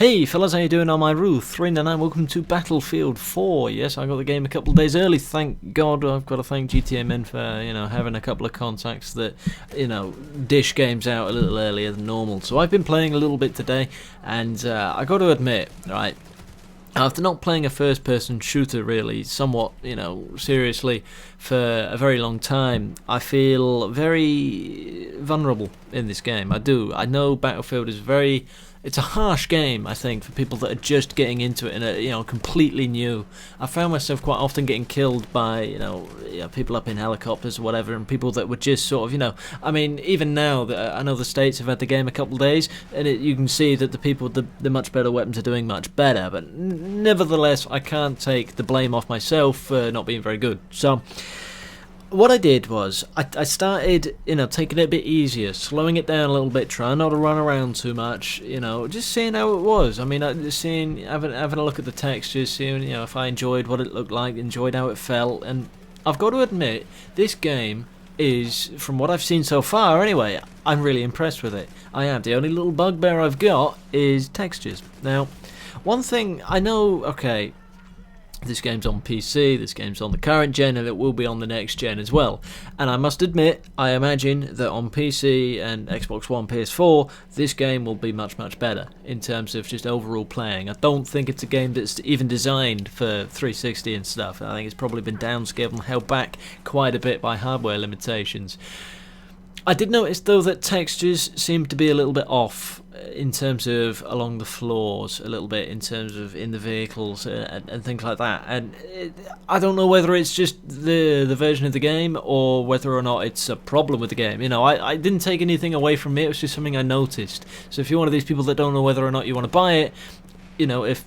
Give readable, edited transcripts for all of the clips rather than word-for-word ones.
Hey fellas, how you doing on my roof? 399, welcome to Battlefield 4. Yes, I got the game a couple of days early, thank God. I've got to thank GTA Men for, having a couple of contacts that, dish games out a little earlier than normal. So I've been playing a little bit today, and I got to admit, right, after not playing a first-person shooter really somewhat, seriously for a very long time, I feel very vulnerable in this game. I do. I know Battlefield is it's a harsh game, I think, for people that are just getting into it and completely new. I found myself quite often getting killed by, people up in helicopters or whatever, and people that were just sort of, I mean, even now, I know the States have had the game a couple of days, and you can see that the people with the much better weapons are doing much better, but nevertheless, I can't take the blame off myself for not being very good. So what I did was, I started, taking it a bit easier, slowing it down a little bit, trying not to run around too much, just seeing how it was. I mean, having a look at the textures, seeing, if I enjoyed what it looked like, enjoyed how it felt, and I've got to admit, this game is, from what I've seen so far anyway, I'm really impressed with it. I am. The only little bugbear I've got is textures. Now, one thing I know, okay, this game's on PC, this game's on the current gen, and it will be on the next gen as well. And I must admit, I imagine that on PC and Xbox One, PS4, this game will be much, much better in terms of just overall playing. I don't think it's a game that's even designed for 360 and stuff. I think it's probably been downscaled and held back quite a bit by hardware limitations. I did notice though that textures seem to be a little bit off in terms of along the floors, a little bit in terms of in the vehicles and things like that. And I don't know whether it's just the version of the game or whether or not it's a problem with the game. I didn't take anything away from it. It was just something I noticed. So if you're one of these people that don't know whether or not you want to buy it, if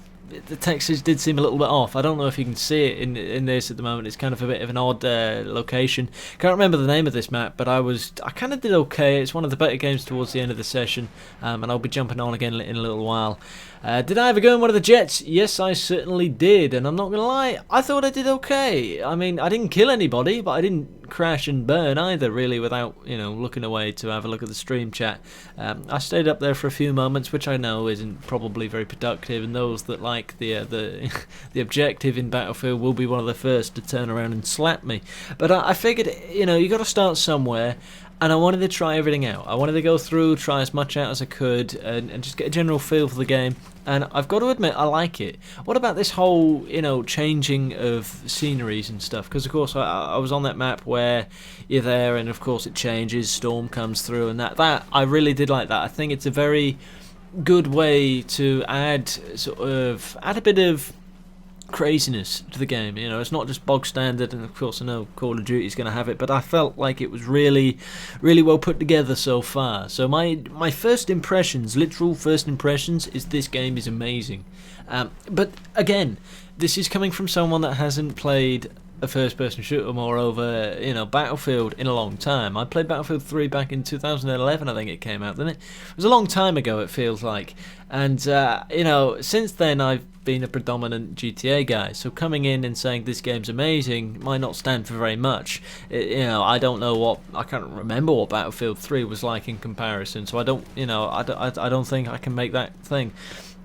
the textures did seem a little bit off. I don't know if you can see it in this at the moment. It's kind of a bit of an odd location. Can't remember the name of this map, but I kind of did okay. It's one of the better games towards the end of the session, and I'll be jumping on again in a little while. Did I ever go in one of the jets? Yes, I certainly did, and I'm not going to lie, I thought I did okay. I mean, I didn't kill anybody, but I didn't crash and burn either, really, without, looking away to have a look at the stream chat. I stayed up there for a few moments, which I know isn't probably very productive, and those that like the objective in Battlefield will be one of the first to turn around and slap me. But I figured, you got to start somewhere. And I wanted to try everything out. I wanted to go through, try as much out as I could, and just get a general feel for the game. And I've got to admit, I like it. What about this whole, changing of sceneries and stuff? Because, of course, I was on that map where you're there, and, of course, it changes, storm comes through, and that I really did like that. I think it's a very good way to add a bit of craziness to the game. It's not just bog standard, and of course I know Call of Duty is going to have it, but I felt like it was really, really well put together so far. So my first impressions, literal first impressions, is this game is amazing. But again, this is coming from someone that hasn't played a first-person shooter, moreover, Battlefield in a long time. I played Battlefield 3 back in 2011, I think it came out, didn't it? It was a long time ago, it feels like. And, since then I've been a predominant GTA guy, so coming in and saying this game's amazing might not stand for very much. I don't know I can't remember what Battlefield 3 was like in comparison, so I don't think I can make that thing.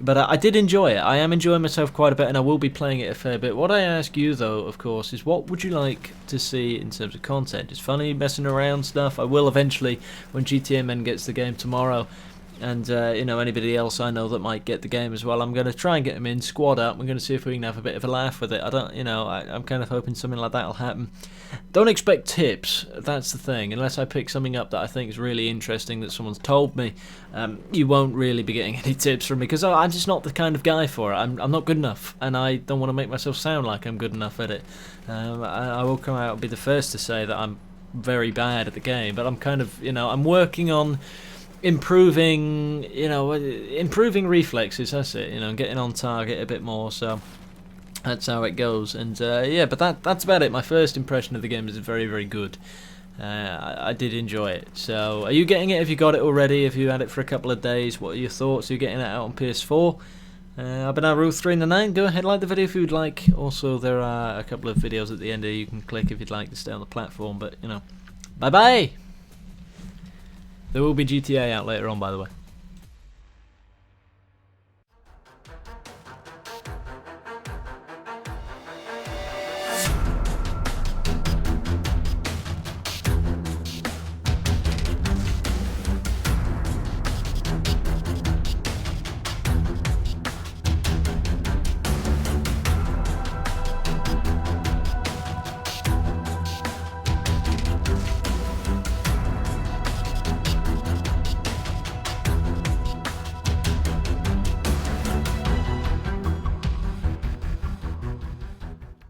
But I did enjoy it. I am enjoying myself quite a bit, and I will be playing it a fair bit. What I ask you, though, of course, is what would you like to see in terms of content? Just funny, messing around stuff. I will eventually, when GTA Men gets the game tomorrow, and anybody else I know that might get the game as well, I'm going to try and get them in, squad up. We're going to see if we can have a bit of a laugh with it. I'm kind of hoping something like that will happen. Don't expect tips, that's the thing. Unless I pick something up that I think is really interesting that someone's told me, you won't really be getting any tips from me, because I'm just not the kind of guy for it. I'm not good enough, and I don't want to make myself sound like I'm good enough at it. I will come out and be the first to say that I'm very bad at the game, but I'm kind of, I'm working on improving reflexes, that's it, getting on target a bit more, so that's how it goes. And but that's about it. My first impression of the game is very, very good. I did enjoy it. So are you getting it? Have you got it already? Have you had it for a couple of days? What are your thoughts? Are you getting it out on PS4? I've been Ruth399. Go ahead, like the video if you'd like. Also, there are a couple of videos at the end here you can click if you'd like to stay on the platform, but bye bye. There will be GTA out later on, by the way.